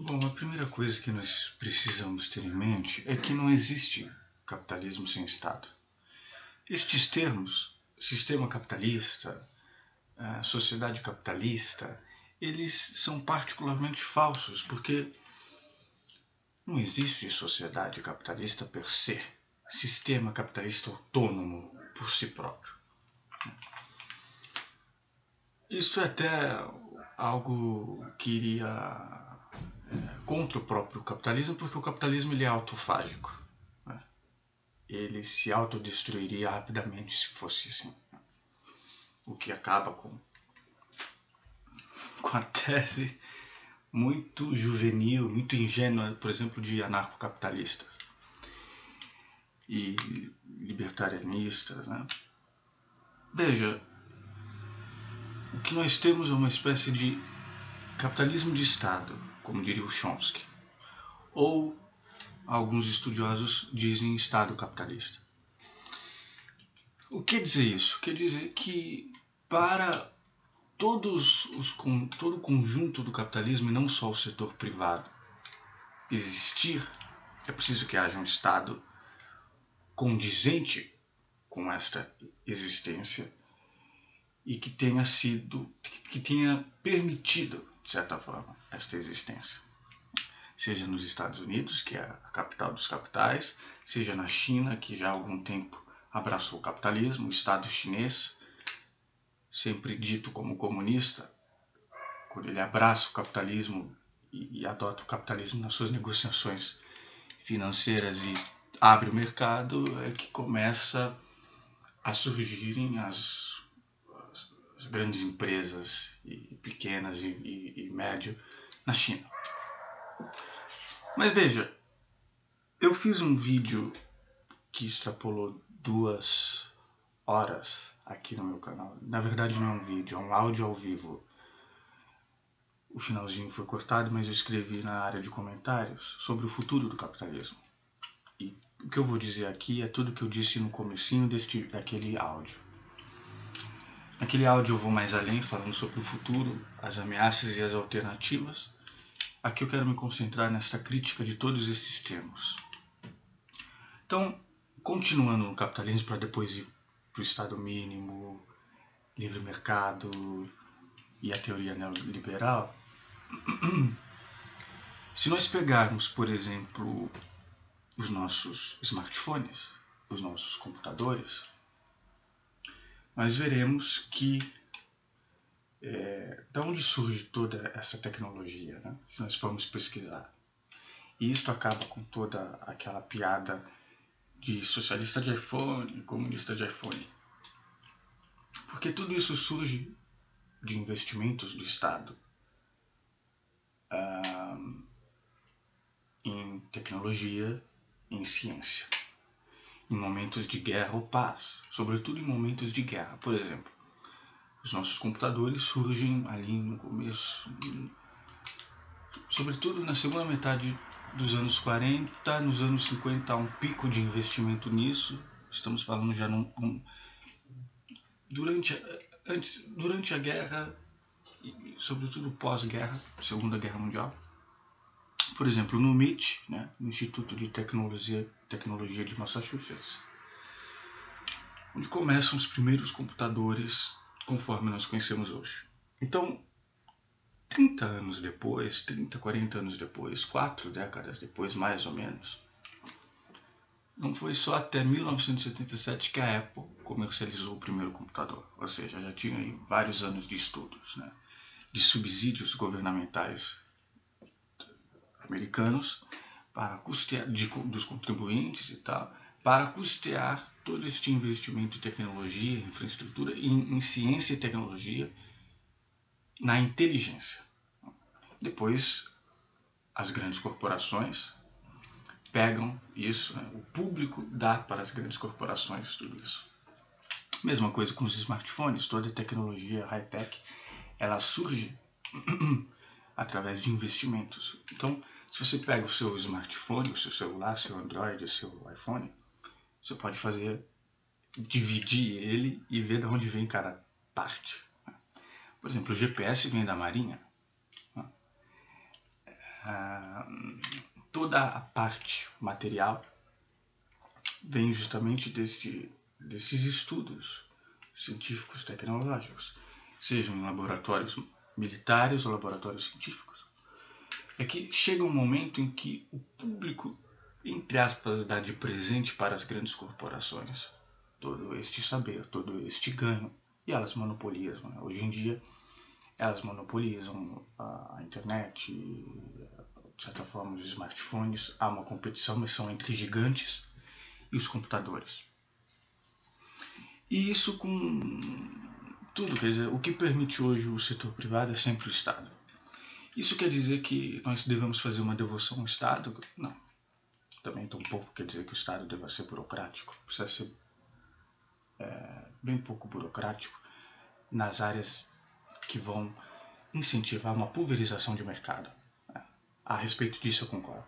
Bom, a primeira coisa que nós precisamos ter em mente é que não existe capitalismo sem Estado. Estes termos, sistema capitalista, sociedade capitalista, eles são particularmente falsos, porque não existe sociedade capitalista per se, sistema capitalista autônomo por si próprio. Isso é até algo que iria contra o próprio capitalismo, porque o capitalismo ele é autofágico. Né? Ele se autodestruiria rapidamente se fosse assim. O que acaba com a tese muito juvenil, muito ingênua, por exemplo, de anarcocapitalistas e libertarianistas. Né? Veja, o que nós temos é uma espécie de capitalismo de Estado, como diria o Chomsky, ou alguns estudiosos dizem Estado capitalista. O que quer dizer isso? Quer dizer que para todo o conjunto do capitalismo, e não só o setor privado, existir, é preciso que haja um Estado condizente com esta existência e que tenha permitido, de certa forma, esta existência. Seja nos Estados Unidos, que é a capital dos capitais, seja na China, que já há algum tempo abraçou o capitalismo, o Estado chinês, sempre dito como comunista, quando ele abraça o capitalismo e adota o capitalismo nas suas negociações financeiras e abre o mercado, é que começa a surgirem as grandes empresas, e pequenas e médio, na China. Mas veja, eu fiz um vídeo que extrapolou 2 horas aqui no meu canal. Na verdade não é um vídeo, é um áudio ao vivo. O finalzinho foi cortado, mas eu escrevi na área de comentários sobre o futuro do capitalismo. E o que eu vou dizer aqui é tudo que eu disse no comecinho daquele áudio. Naquele áudio eu vou mais além, falando sobre o futuro, as ameaças e as alternativas. Aqui eu quero me concentrar nesta crítica de todos esses termos. Então, continuando no capitalismo para depois ir para o Estado mínimo, livre mercado e a teoria neoliberal, se nós pegarmos, por exemplo, os nossos smartphones, os nossos computadores, nós veremos que de onde surge toda essa tecnologia, né? Se nós formos pesquisar. E isso acaba com toda aquela piada de socialista de iPhone, comunista de iPhone. Porque tudo isso surge de investimentos do Estado em tecnologia, em ciência, em momentos de guerra ou paz, sobretudo em momentos de guerra. Por exemplo, os nossos computadores surgem ali no começo, sobretudo na segunda metade dos anos 40, nos anos 50 há um pico de investimento nisso. Estamos falando já durante a guerra e sobretudo pós-guerra, Segunda Guerra Mundial. Por exemplo, no MIT, né, no Instituto de Tecnologia de Massachusetts, onde começam os primeiros computadores conforme nós conhecemos hoje. Então, 30 anos depois, 30, 40 anos depois, 4 décadas depois, mais ou menos, não foi só até 1977 que a Apple comercializou o primeiro computador. Ou seja, já tinha aí vários anos de estudos, né, de subsídios governamentais americanos para custear, dos contribuintes e tal, para custear todo este investimento em tecnologia, infraestrutura, em ciência e tecnologia, na inteligência. Depois, as grandes corporações pegam isso, né? O público dá para as grandes corporações tudo isso. Mesma coisa com os smartphones, toda a tecnologia high-tech, ela surge através de investimentos. Então, se você pega o seu smartphone, o seu celular, seu Android, o seu iPhone, você pode dividir ele e ver de onde vem cada parte. Por exemplo, o GPS vem da Marinha. toda a parte material vem justamente desses estudos científicos tecnológicos, sejam em laboratórios militares ou laboratórios científicos. É que chega um momento em que o público, entre aspas, dá de presente para as grandes corporações todo este saber, todo este ganho, e elas monopolizam. Né? Hoje em dia, elas monopolizam a internet, de certa forma, os smartphones. Há uma competição, mas são entre gigantes e os computadores. E isso com tudo, quer dizer, o que permite hoje o setor privado é sempre o Estado. Isso quer dizer que nós devemos fazer uma devoção ao Estado? Não. Também tampouco quer dizer que o Estado deva ser burocrático. Precisa ser bem pouco burocrático nas áreas que vão incentivar uma pulverização de mercado. A respeito disso eu concordo.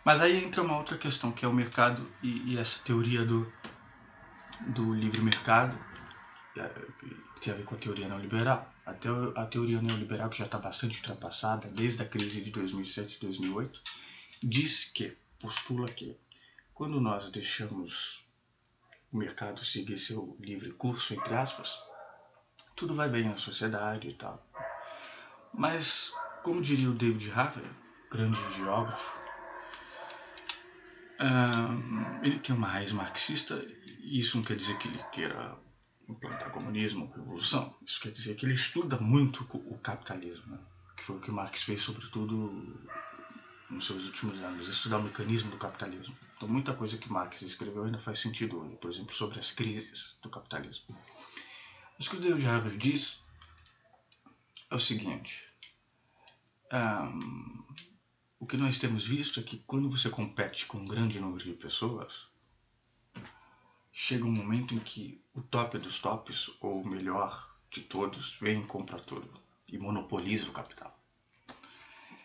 Mas aí entra uma outra questão, que é o mercado e essa teoria do livre mercado, que tem a ver com a teoria neoliberal. Até a teoria neoliberal, que já está bastante ultrapassada desde a crise de 2007 e 2008, postula que quando nós deixamos o mercado seguir seu livre curso, entre aspas, tudo vai bem na sociedade e tal. Mas, como diria o David Harvey, grande geógrafo, ele tem uma raiz marxista, e isso não quer dizer que ele queira implantar comunismo ou revolução. Isso quer dizer que ele estuda muito o capitalismo, né? Que foi o que Marx fez, sobretudo nos seus últimos anos, estudar o mecanismo do capitalismo. Então, muita coisa que Marx escreveu ainda faz sentido hoje, por exemplo, sobre as crises do capitalismo. Mas o que o David Harvey diz é o seguinte: o que nós temos visto é que quando você compete com um grande número de pessoas, chega um momento em que o top dos tops, ou o melhor de todos, vem e compra tudo e monopoliza o capital.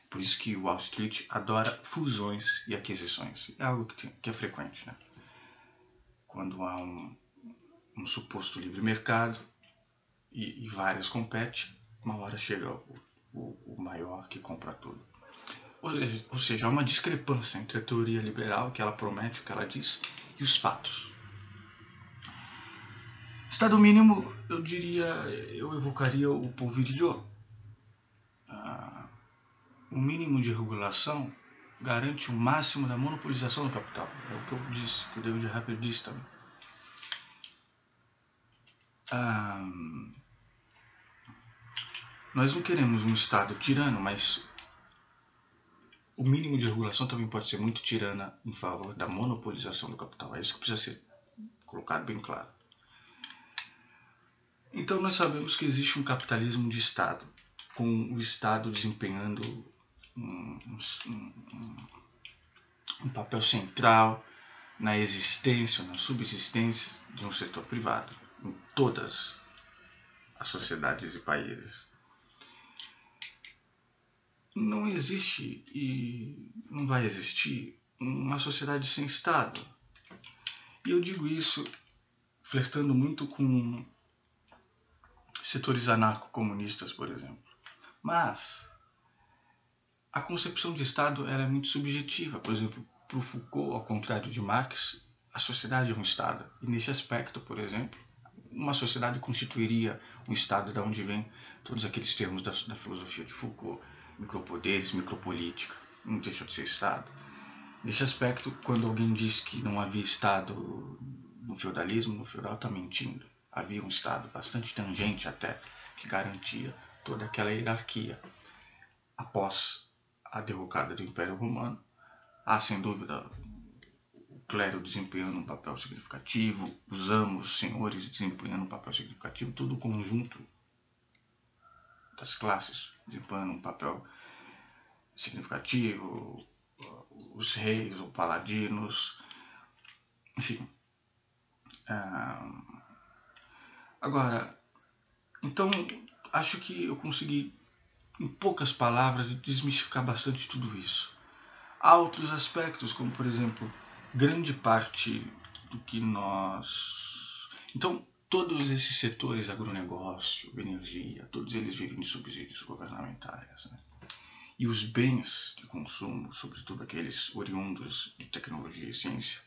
Por isso que Wall Street adora fusões e aquisições. É algo que é frequente, né? Quando há um suposto livre mercado e várias competem, uma hora chega o maior que compra tudo. Ou seja, há uma discrepância entre a teoria liberal, que ela promete o que ela diz, e os fatos. Estado mínimo, eu evocaria o Paul Virilio. O mínimo de regulação garante o máximo da monopolização do capital. É o que eu disse, que o David Harvey disse também. Nós não queremos um Estado tirano, mas o mínimo de regulação também pode ser muito tirana em favor da monopolização do capital. É isso que precisa ser colocado bem claro. Então nós sabemos que existe um capitalismo de Estado, com o Estado desempenhando um papel central na existência, na subsistência de um setor privado, em todas as sociedades e países. Não existe e não vai existir uma sociedade sem Estado. E eu digo isso flertando muito com setores anarco-comunistas, por exemplo. Mas a concepção de Estado ela é muito subjetiva. Por exemplo, para o Foucault, ao contrário de Marx, a sociedade é um Estado. E nesse aspecto, por exemplo, uma sociedade constituiria um Estado de onde vêm todos aqueles termos da filosofia de Foucault, micropoderes, micropolítica, não deixa de ser Estado. Nesse aspecto, quando alguém diz que não havia Estado no feudalismo, no feudal está mentindo. Havia um Estado bastante tangente até, que garantia toda aquela hierarquia. Após a derrocada do Império Romano, há sem dúvida o clero desempenhando um papel significativo, os amos, senhores desempenhando um papel significativo, todo o conjunto das classes desempenhando um papel significativo, os reis ou paladinos, enfim. Agora, então, acho que eu consegui, em poucas palavras, desmistificar bastante tudo isso. Há outros aspectos, como, por exemplo, grande parte do que nós... Então, todos esses setores, agronegócio, energia, todos eles vivem de subsídios governamentais, né? E os bens de consumo, sobretudo aqueles oriundos de tecnologia e ciência,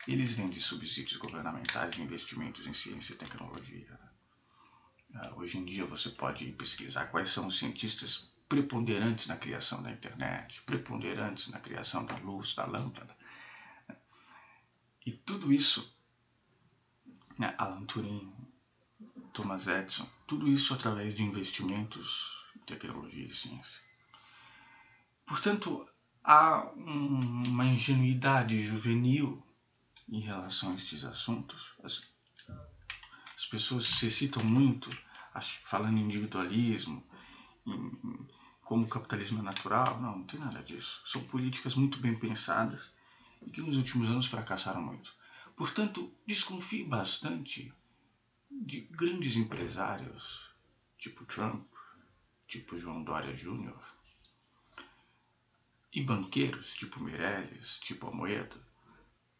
eles vêm de subsídios governamentais e investimentos em ciência e tecnologia. Hoje em dia você pode pesquisar quais são os cientistas preponderantes na criação da internet, preponderantes na criação da luz, da lâmpada. E tudo isso, Alan Turing, Thomas Edison, tudo isso através de investimentos em tecnologia e ciência. Portanto, há uma ingenuidade juvenil em relação a estes assuntos. As pessoas se excitam muito falando em individualismo, como o capitalismo é natural. Não tem nada disso. São políticas muito bem pensadas e que nos últimos anos fracassaram muito. Portanto, desconfie bastante de grandes empresários, tipo Trump, tipo João Dória Jr., e banqueiros, tipo Meirelles, tipo Amoedo.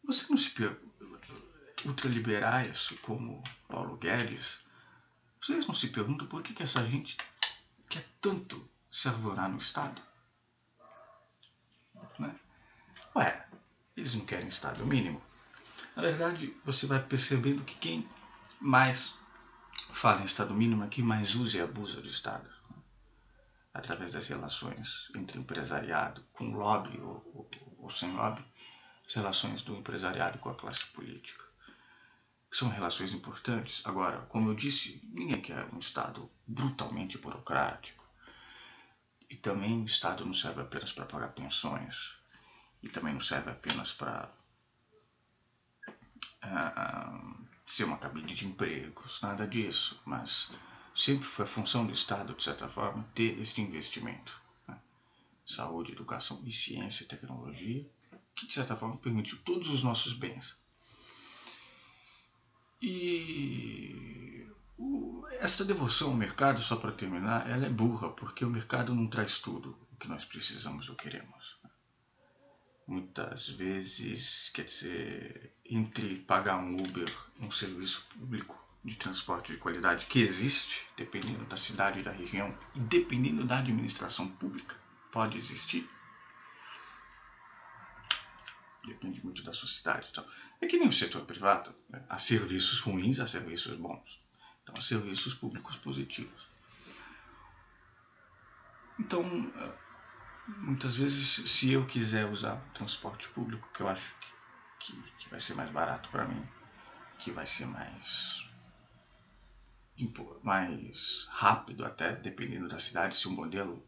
Você não se ultraliberais, como Paulo Guedes, vocês não se perguntam por que essa gente quer tanto se arvorar no Estado? Né? Ué, eles não querem Estado mínimo? Na verdade, você vai percebendo que quem mais fala em Estado mínimo é quem mais usa e abusa do Estado, através das relações entre empresariado com lobby ou sem lobby, as relações do empresariado com a classe política. São relações importantes. Agora, como eu disse, ninguém quer um Estado brutalmente burocrático. E também o Estado não serve apenas para pagar pensões. E também não serve apenas para ser uma cabide de empregos, nada disso. Mas sempre foi a função do Estado, de certa forma, ter este investimento. Saúde, educação e ciência e tecnologia, que de certa forma permitiu todos os nossos bens. E esta devoção ao mercado, só para terminar, ela é burra, porque o mercado não traz tudo o que nós precisamos ou queremos. Muitas vezes, quer dizer, entre pagar um Uber, um serviço público de transporte de qualidade que existe, dependendo da cidade e da região, e dependendo da administração pública, pode existir. Depende muito da sociedade. Então, é que nem o setor privado. Né? Há serviços ruins, há serviços bons. Então, há serviços públicos positivos. Então, muitas vezes, se eu quiser usar transporte público, que eu acho que vai ser mais barato para mim, que vai ser mais rápido até, dependendo da cidade, se o modelo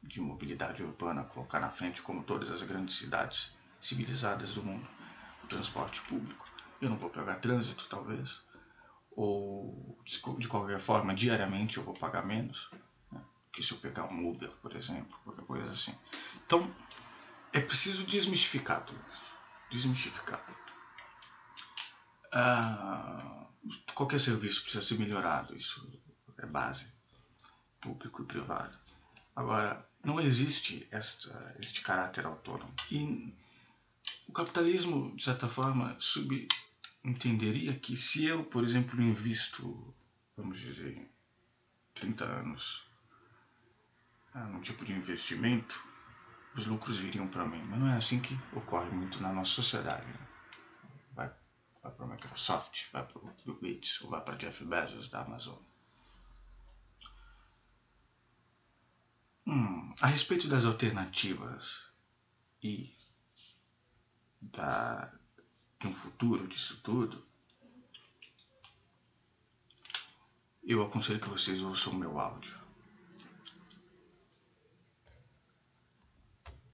de mobilidade urbana colocar na frente, como todas as grandes cidades civilizadas do mundo, o transporte público. Eu não vou pegar trânsito, talvez, ou de qualquer forma, diariamente eu vou pagar menos, né, que se eu pegar um Uber, por exemplo, qualquer coisa assim. Então, é preciso desmistificar tudo isso. Desmistificar. Qualquer serviço precisa ser melhorado, isso é base, público e privado. Agora, não existe este caráter autônomo. E o capitalismo, de certa forma, subentenderia que se eu, por exemplo, invisto, vamos dizer, 30 anos num tipo de investimento, os lucros viriam para mim. Mas não é assim que ocorre muito na nossa sociedade. Né? Vai para a Microsoft, vai para o Bill Gates, ou vai para Jeff Bezos da Amazon. A respeito das alternativas e de um futuro disso tudo, eu aconselho que vocês ouçam o meu áudio.